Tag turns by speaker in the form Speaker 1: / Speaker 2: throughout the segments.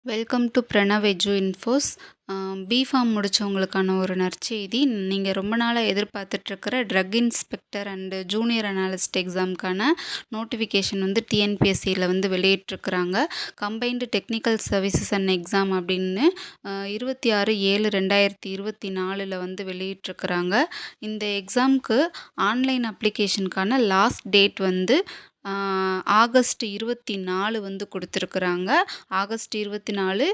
Speaker 1: Welcome to Pranav edu infos. B Pharm முடித்தவங்களுக்கான ஒரு நற்செய்தி. நீங்கள் ரொம்ப நாளாக எதிர்பார்த்துட்ருக்கிற drug inspector and junior analyst எக்ஸாமுக்கான நோட்டிஃபிகேஷன் வந்து டிஎன்பிஎஸ்சியில் வந்து வெளியிட்டிருக்கிறாங்க. Combined technical services and exam அப்படின்னு 26/7/2024 வந்து வெளியிட்டிருக்கிறாங்க. இந்த எக்ஸாமுக்கு ஆன்லைன் அப்ளிகேஷனுக்கான லாஸ்ட் டேட் வந்து ஆகஸ்ட் 24 வந்து கொடுத்துருக்குறாங்க. ஆகஸ்ட் 24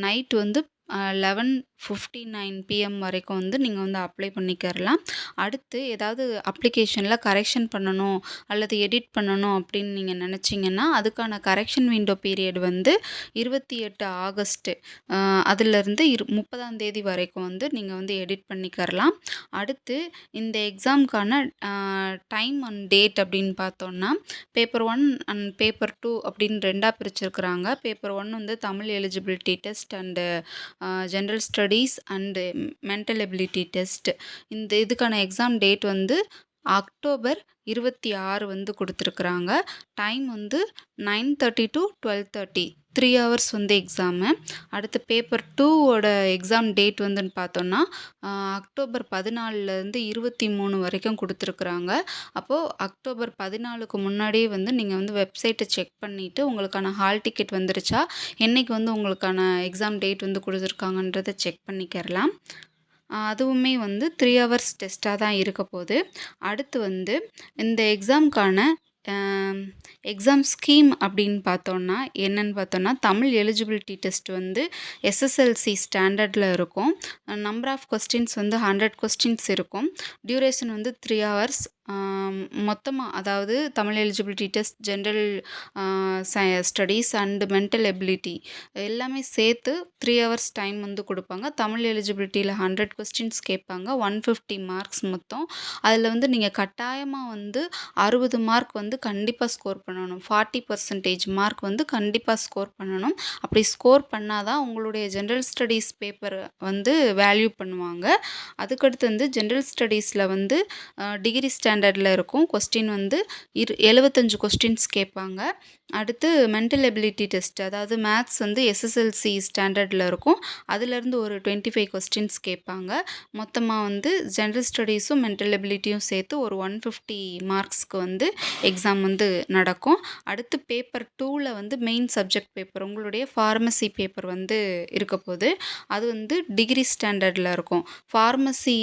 Speaker 1: நைட் வந்து 11:59 பிஎம் வரைக்கும் வந்து நீங்கள் வந்து அப்ளை பண்ணிக்கிறலாம். அடுத்து ஏதாவது அப்ளிகேஷனில் கரெக்ஷன் பண்ணணும் அல்லது எடிட் பண்ணணும் அப்படின்னு நீங்கள் நினச்சிங்கன்னா அதுக்கான கரெக்ஷன் விண்டோ பீரியட் வந்து 28 ஆகஸ்ட்டு அதிலிருந்து 30ஆம் தேதி வரைக்கும் வந்து நீங்கள் வந்து எடிட் பண்ணிக்கிறலாம். அடுத்து இந்த எக்ஸாமுக்கான டைம் அண்ட் டேட் அப்படின்னு பார்த்தோன்னா பேப்பர் 1 அண்ட் பேப்பர் 2 அப்படின்னு ரெண்டாக பிரிச்சிருக்கிறாங்க. பேப்பர் 1 வந்து Tamil eligibility test and general studies and mental ability test. இதுக்கான எக்ஸாம் டேட் வந்து அக்டோபர் 26 வந்து கொடுத்துருக்குறாங்க. டைம் வந்து 9:30 to 12:30 3 ஹவர்ஸ் வந்து எக்ஸாமு. அடுத்து பேப்பர் 2ஓட எக்ஸாம் டேட் வந்துன்னு பார்த்தோன்னா அக்டோபர் 14லேருந்து 23 வரைக்கும் கொடுத்துருக்குறாங்க. அப்போது அக்டோபர் 14க்கு முன்னாடியே வந்து நீங்கள் வந்து வெப்சைட்டை செக் பண்ணிவிட்டு உங்களுக்கான ஹால் டிக்கெட் வந்துருச்சா, என்றைக்கு வந்து உங்களுக்கான எக்ஸாம் டேட் வந்து கொடுத்துருக்காங்கன்றதை செக் பண்ணிக்கிறலாம். அதுவுமே வந்து 3 ஹவர்ஸ் டெஸ்ட்டாக தான் இருக்க போகுது. அடுத்து வந்து இந்த எக்ஸாமுக்கான எக்ஸாம் ஸ்கீம் அப்படின்னு பார்த்தோன்னா என்னன்னு பார்த்தோன்னா தமிழ் எலிஜிபிலிட்டி டெஸ்ட் வந்து எஸ்எஸ்எல்சி ஸ்டாண்டர்டில் இருக்கும். நம்பர் ஆஃப் கொஸ்டின்ஸ் வந்து 100 கொஸ்டின்ஸ் இருக்கும். டியூரேஷன் வந்து 3 ஹவர்ஸ். மொத்தமாக அதாவது Tamil eligibility test, general studies and mental ability எல்லாமே சேர்த்து 3 ஹவர்ஸ் டைம் வந்து கொடுப்பாங்க. தமிழ் எலிஜிபிலிட்டியில் 100 கொஸ்டின்ஸ் கேட்பாங்க. 150 மார்க்ஸ் மொத்தம். அதில் வந்து நீங்கள் கட்டாயமாக வந்து 60 மார்க் வந்து கண்டிப்பாக ஸ்கோர் பண்ணணும். 40% மார்க் வந்து கண்டிப்பாக ஸ்கோர் பண்ணணும். அப்படி ஸ்கோர் பண்ணால் தான் உங்களுடைய ஜென்ரல் ஸ்டடீஸ் பேப்பர் வந்து வேல்யூ பண்ணுவாங்க. அதுக்கடுத்து வந்து ஜென்ரல் ஸ்டடீஸில் வந்து டிகிரி ஸ்டாண்டர்டில் இருக்கும். கொஸ்டின் வந்து 75 கொஸ்டின்ஸ் கேட்பாங்க. அடுத்து மென்டல் எபிலிட்டி டெஸ்ட், அதாவது மேத்ஸ் வந்து எஸ்எஸ்எல்சி ஸ்டாண்டர்டில் இருக்கும். அதிலேருந்து ஒரு 25 கொஸ்டின்ஸ் கேட்பாங்க. மொத்தமாக வந்து ஜென்ரல் ஸ்டடீஸும் மென்டல் எபிலிட்டியும் சேர்த்து ஒரு 150 மார்க்ஸ்க்கு வந்து எக்ஸாம் வந்து நடக்கும். அடுத்து பேப்பர் 2ல் வந்து மெயின் சப்ஜெக்ட் பேப்பர் உங்களுடைய ஃபார்மசி பேப்பர் வந்து இருக்க போகுது. அது வந்து டிகிரி ஸ்டாண்டர்டில் இருக்கும். ஃபார்மசி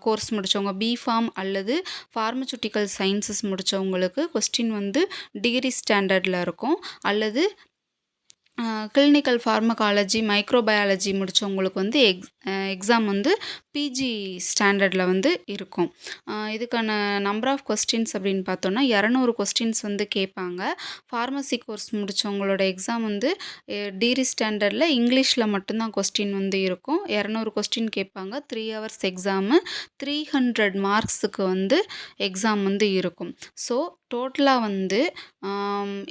Speaker 1: கோர்ஸ் முடித்தவங்க, பிஃபார்ம் அல்லது ஃபார்மசூட்டிக்கல் சயின்சஸ் முடித்தவங்களுக்கு கொஸ்டின் வந்து டிகிரி ஸ்டாண்டர்டில் இருக்கும். அல்லது கிளினிக்கல் ஃபார்மகாலஜி, மைக்ரோபயாலஜி முடித்தவங்களுக்கு வந்து எக்ஸாம் வந்து பிஜி ஸ்டாண்டர்டில் வந்து இருக்கும். இதுக்கான நம்பர் ஆஃப் கொஸ்டின்ஸ் அப்படின்னு பார்த்தோன்னா 200 கொஸ்டின்ஸ் வந்து கேட்பாங்க. ஃபார்மசி கோர்ஸ் முடித்தவங்களோட எக்ஸாம் வந்து டிகிரி ஸ்டாண்டர்டில் இங்கிலீஷில் மட்டும்தான் கொஸ்டின் வந்து இருக்கும். 200 கொஸ்டின் கேட்பாங்க. 3 ஹவர்ஸ் எக்ஸாமு. 300 மார்க்ஸுக்கு வந்து எக்ஸாம் வந்து இருக்கும். ஸோ டோட்டலாக வந்து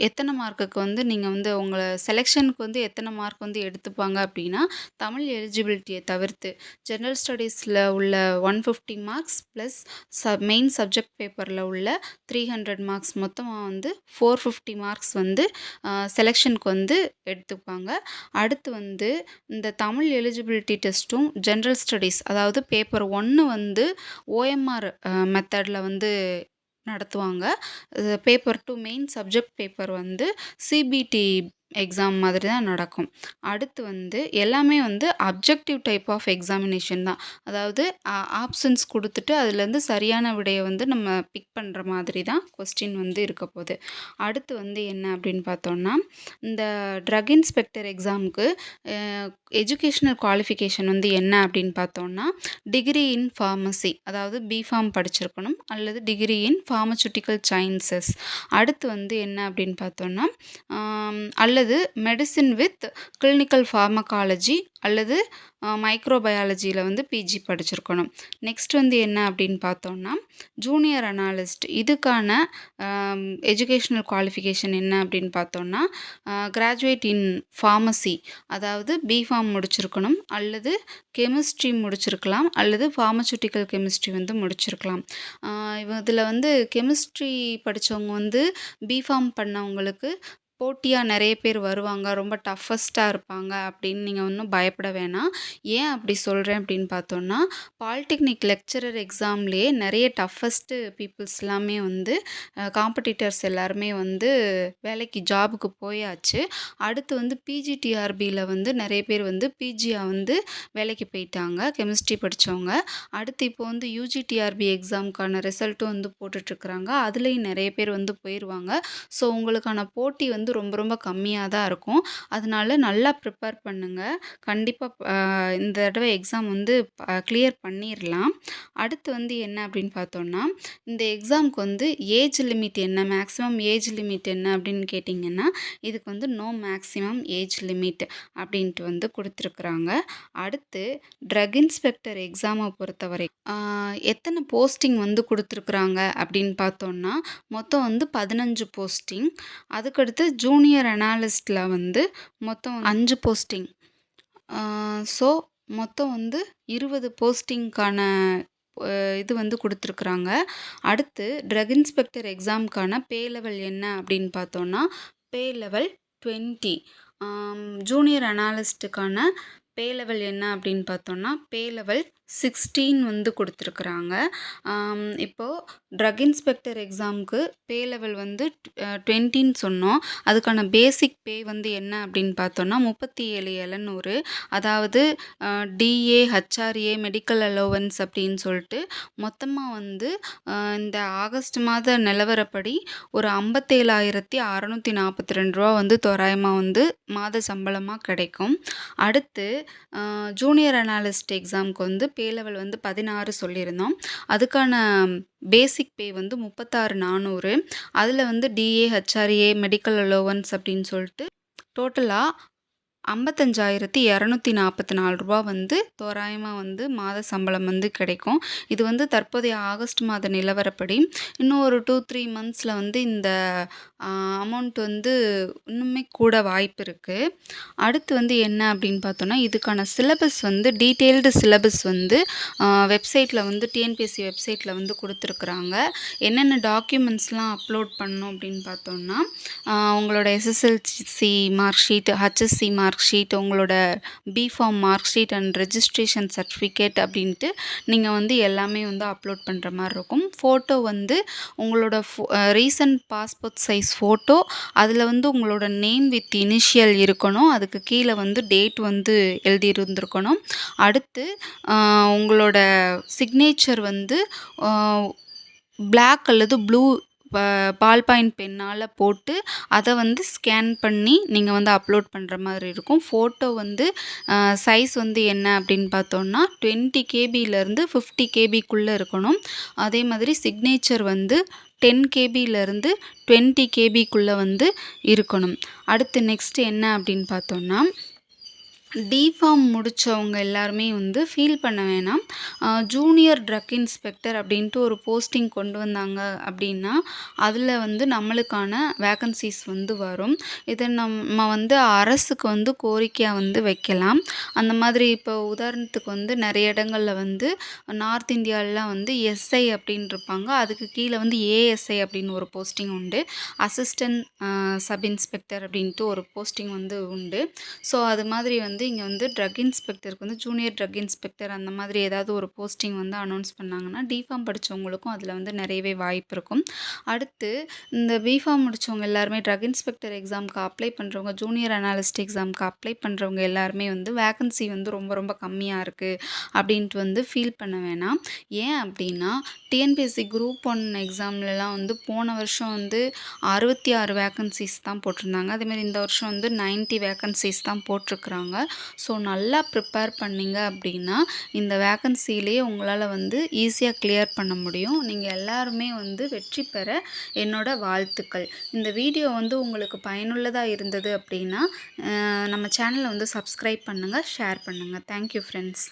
Speaker 1: எத்தனை மார்க்குக்கு வந்து நீங்கள் வந்து உங்களை செலெக்ஷனுக்கு வந்து எத்தனை மார்க் வந்து எடுத்துப்பாங்க அப்படின்னா, தமிழ் எலிஜிபிலிட்டியை தவிர்த்து ஜென்ரல் ஸ்டடீஸில் உள்ள 150 மார்க்ஸ் ப்ளஸ் மெயின் சப்ஜெக்ட் பேப்பரில் உள்ள 300 மார்க்ஸ் மொத்தமாக வந்து 450 மார்க்ஸ் வந்து செலெக்ஷனுக்கு வந்து எடுத்துப்பாங்க. அடுத்து வந்து இந்த தமிழ் எலிஜிபிலிட்டி டெஸ்ட்டும் ஜென்ரல் ஸ்டடீஸ், அதாவது பேப்பர் 1 வந்து ஓஎம்ஆர் மெத்தடில் வந்து நடத்துவாங்க. பேப்பர் 2 மெயின் சப்ஜெக்ட் பேப்பர் வந்து சிபிடி எக்ஸாம் மாதிரி தான் நடக்கும். அடுத்து வந்து எல்லாமே வந்து அப்ஜெக்டிவ் டைப் ஆஃப் எக்ஸாமினேஷன் தான். அதாவது ஆப்ஷன்ஸ் கொடுத்துட்டு அதுலேருந்து சரியான விடையை வந்து நம்ம பிக் பண்ணுற மாதிரி தான் கொஸ்டின் வந்து இருக்க போகுது. அடுத்து வந்து என்ன அப்படின்னு பார்த்தோன்னா, இந்த ட்ரக் இன்ஸ்பெக்டர் எக்ஸாமுக்கு எஜுகேஷ்னல் குவாலிஃபிகேஷன் வந்து என்ன அப்படின்னு பார்த்தோன்னா, டிகிரி இன் ஃபார்மசி, அதாவது பிஃபார்ம் படிச்சிருக்கணும் அல்லது டிகிரி இன் ஃபார்மசூட்டிக்கல் சயின்சஸ். அடுத்து வந்து என்ன அப்படின்னு பார்த்தோன்னா, அல்லது மெடிசின் வித் கிளினிக்கல் ஃபார்மகாலஜி அல்லது மைக்ரோபயாலஜியில் வந்து பிஜி படிச்சிருக்கணும். நெக்ஸ்ட் வந்து என்ன அப்படின்னு பார்த்தோன்னா, ஜூனியர் அனாலிஸ்ட், இதுக்கான எஜுகேஷ்னல் குவாலிஃபிகேஷன் என்ன அப்படின்னு பார்த்தோன்னா, கிராஜுவேட் இன் ஃபார்மசி, அதாவது பிஃபார்ம் முடிச்சிருக்கணும் அல்லது கெமிஸ்ட்ரி முடிச்சிருக்கலாம் அல்லது ஃபார்மசூட்டிக்கல் கெமிஸ்ட்ரி வந்து முடிச்சிருக்கலாம். இதில் வந்து கெமிஸ்ட்ரி படித்தவங்க வந்து பிஃபார்ம் பண்ணவங்களுக்கு போட்டியா நெறைய பேர் வருவாங்க. ரொம்ப டஃபஸ்ட்டா இருப்பாங்க அப்படின்னு நீங்க ஒண்ணும் பயப்பட வேணாம். ஏன் அப்படி சொல்றேன் அப்படின்னு பார்த்தோம்னா, பாலிடெக்னிக் லெக்சரர் எக்ஸாம்லயே நெறைய டஃபஸ்ட்டு பீப்பிள்ஸ் எல்லாமே வந்து காம்படிட்டர்ஸ் எல்லாருமே வந்து வேலைக்கு ஜாபுக்கு போயாச்சு. அடுத்து வந்து பிஜிடிஆர்பில வந்து நெறைய பேர் வந்து பிஜியா வந்து வேலைக்கு போயிட்டாங்க. கெமிஸ்ட்ரி படிச்சவங்க. அடுத்து இப்போ வந்து யுஜிடிஆர்பி எக்ஸாம்க்கான ரிசல்ட்டும் வந்து போட்டுட்ருக்குறாங்க. அதுலயும் நெறைய பேர் வந்து போயிருவாங்க. ஸோ உங்களுக்கான போட்டி வந்து ரொம்ப ரொம்ப கம்மியா தான் இருக்கும். அதனால நல்லா ப்ரிப்பேர் பண்ணுங்க. கண்டிப்பா இந்த தடவ எக்ஸாம் வந்து கிளியர் பண்ணிரலாம். அடுத்து வந்து என்ன அப்படின்னு பார்த்தோம்னா, இந்த எக்ஸாம்க்கு வந்து ஏஜ் லிமிட் என்ன? மேக்ஸிமம் ஏஜ் லிமிட் என்ன அப்படின்னு கேட்டிங்கன்னா, இதுக்கு வந்து நோ மேக்ஸிமம் ஏஜ் லிமிட் அப்படின்ட்டு வந்து குடுத்துருக்குறாங்க. அடுத்து ட்ரக் இன்ஸ்பெக்டர் எக்ஸாம பொறுத்தவரை எத்தன போஸ்டிங் வந்து குடுத்துருக்குறாங்க அப்படின்னு பார்த்தோம்னா, மொத்தம் வந்து 15 போஸ்டிங். அதுக்கடுத்து ஜூனியர் அனாலிஸ்ட்ல வந்து மொத்தம் 5 போஸ்டிங். ஸோ மொத்தம் வந்து 20 போஸ்டிங்க்கான இது வந்து குடுத்துருக்குறாங்க. அடுத்து ட்ரக் இன்ஸ்பெக்டர் எக்ஸாம்க்கான பே லெவல் என்ன அப்படின்னு பார்த்தோம்னா, பே லெவல் 20. ஜூனியர் அனாலிஸ்ட்டுக்கான பே லெவல் என்ன அப்படின்னு பார்த்தோம்னா, பே லெவல் 16 வந்து குடுத்துருக்குறாங்க. இப்போ ட்ரக் இன்ஸ்பெக்டர் எக்ஸாம்க்கு பே லெவல் வந்து 20ன்னு சொன்னோம். அதுக்கான பேசிக் பே வந்து என்ன அப்படின்னு பார்த்தோம்னா, 37,700. அதாவது டிஏ, ஹெச்ஆர்ஏ, மெடிக்கல் அலோவன்ஸ் அப்படின்னு சொல்லிட்டு மொத்தமா வந்து இந்த ஆகஸ்ட் மாத நிலவரப்படி ஒரு ரூ. 57,642 வந்து தோராயமா வந்து மாத சம்பளமா கிடைக்கும். அடுத்து ஜூனியர் அனாலிஸ்ட் எக்ஸாம்க்கு வந்து பே லெவல் வந்து 16 சொல்லியிருந்தோம். அதுக்கான பேசிக் பே வந்து 36,400. அதில் வந்து டிஏ, ஹெச்ஆர்ஏ, மெடிக்கல் அலோவன்ஸ் அப்படின்னு சொல்லிட்டு டோட்டலா ரூ. 55,244 வந்து தோராயமா வந்து மாத சம்பளம் வந்து கிடைக்கும். இது வந்து தற்போதைய ஆகஸ்ட் மாத நிலவரப்படி. இன்னும் ஒரு 2, 3 மந்த்ஸ்ல வந்து இந்த அமௌண்ட் வந்து இன்னுமே கூட வாய்ப்பு இருக்கு. அடுத்து வந்து என்ன அப்படின்னு பார்த்தோம்னா, இதுக்கான சிலபஸ் வந்து டீட்டெயில்டு சிலபஸ் வந்து வெப்சைட்ல வந்து டிஎன்பிஎஸ்சி வெப்சைட்ல வந்து குடுத்துருக்குறாங்க. என்னென்ன டாக்குமெண்ட்ஸ்லாம் அப்லோட் பண்ணணும் அப்படின்னு பார்த்தோம்னா, உங்களோட SSLC mark sheet, HSC mark sheet, உங்களோட B Pharm mark sheet and registration certificate அப்படின்ட்டு நீங்கள் வந்து எல்லாமே வந்து அப்லோட் பண்ணுற மாதிரி இருக்கும். ஃபோட்டோ வந்து உங்களோட ரீசன்ட் பாஸ்போர்ட் சைஸ் ஃபோட்டோ, அதில் வந்து உங்களோட நேம் வித் இனிஷியல் இருக்கணும். அதுக்கு கீழே வந்து டேட் வந்து எழுதி இருந்திருக்கணும். அடுத்து உங்களோட சிக்னேச்சர் வந்து பிளாக் அல்லது ப்ளூ பால் பாயிண்ட் பென்னால் போட்டு அதை வந்து ஸ்கேன் பண்ணி நீங்கள் வந்து அப்லோட் பண்ணுற மாதிரி இருக்கும். ஃபோட்டோ வந்து சைஸ் வந்து என்ன அப்படின்னு பார்த்தோம்னா 20 கேபியிலேருந்து 50 கேபிக்குள்ளே இருக்கணும். அதே மாதிரி சிக்னேச்சர் வந்து 10 கேபியிலேருந்து 20 கேபிக்குள்ளே வந்து இருக்கணும். அடுத்து நெக்ஸ்ட் என்ன அப்படின்னு பார்த்தோம்னா, டிஃபார்ம் முடித்தவங்க எல்லாருமே வந்து ஃபீல் பண்ண வேணாம். ஜூனியர் ட்ரக் இன்ஸ்பெக்டர் அப்படின்ட்டு ஒரு போஸ்டிங் கொண்டு வந்தாங்க அப்படின்னா, அதில் வந்து நம்மளுக்கான வேக்கன்சிஸ் வந்து வரும். இதை நம்ம வந்து அரசுக்கு வந்து கோரிக்கையாக வந்து வைக்கலாம். அந்த மாதிரி இப்போ உதாரணத்துக்கு வந்து நிறைய இடங்கள்ல வந்து நார்த் இந்தியாலலாம் வந்து எஸ்ஐ அப்படின்னு இருப்பாங்க. அதுக்கு கீழே வந்து ஏஎஸ்ஐ அப்படின்னு ஒரு போஸ்டிங் உண்டு. அசிஸ்டன்ட் சப் இன்ஸ்பெக்டர் அப்படின்ட்டு ஒரு போஸ்டிங் வந்து உண்டு. ஸோ அது மாதிரி வந்து இங்கே வந்து ட்ரக் இன்ஸ்பெக்டருக்கு வந்து ஜூனியர் ட்ரக் இன்ஸ்பெக்டர் அந்த மாதிரி ஏதாவது ஒரு போஸ்டிங் வந்து அனௌன்ஸ் பண்ணாங்கன்னா, டிஃபார்ம் படித்தவங்களுக்கும் அதில் வந்து நிறையவே வாய்ப்பு இருக்கும். அடுத்து இந்த பிஃபார்ம் முடித்தவங்க எல்லாருமே ட்ரக் இன்ஸ்பெக்டர் எக்ஸாமுக்கு அப்ளை பண்ணுறவங்க, ஜூனியர் அனாலிஸ்ட் எக்ஸாமுக்கு அப்ளை பண்ணுறவங்க எல்லாருமே வந்து வேக்கன்சி வந்து ரொம்ப ரொம்ப கம்மியாக இருக்குது அப்படின்ட்டு வந்து ஃபீல் பண்ண வேணாம். ஏன் அப்படின்னா, டிஎன்பிஎஸ்சி குரூப் 1 எக்ஸாம்லலாம் வந்து போன வருஷம் வந்து 66 வேக்கன்சிஸ் தான் போட்டிருந்தாங்க. அதேமாதிரி இந்த வருஷம் வந்து 90 வேக்கன்சிஸ் தான் போட்டிருக்குறாங்க. ஸோ நல்லா ப்ரிப்பேர் பண்ணிங்க அப்படின்னா, இந்த வேக்கன்சிலேயே உங்களால் வந்து ஈஸியாக கிளியர் பண்ண முடியும். நீங்கள் எல்லாருமே வந்து வெற்றி பெற என்னோட வாழ்த்துக்கள். இந்த வீடியோ வந்து உங்களுக்கு பயனுள்ளதாக இருந்தது அப்படின்னா, நம்ம சேனலை வந்து சப்ஸ்கிரைப் பண்ணுங்கள், ஷேர் பண்ணுங்கள். Thank you friends.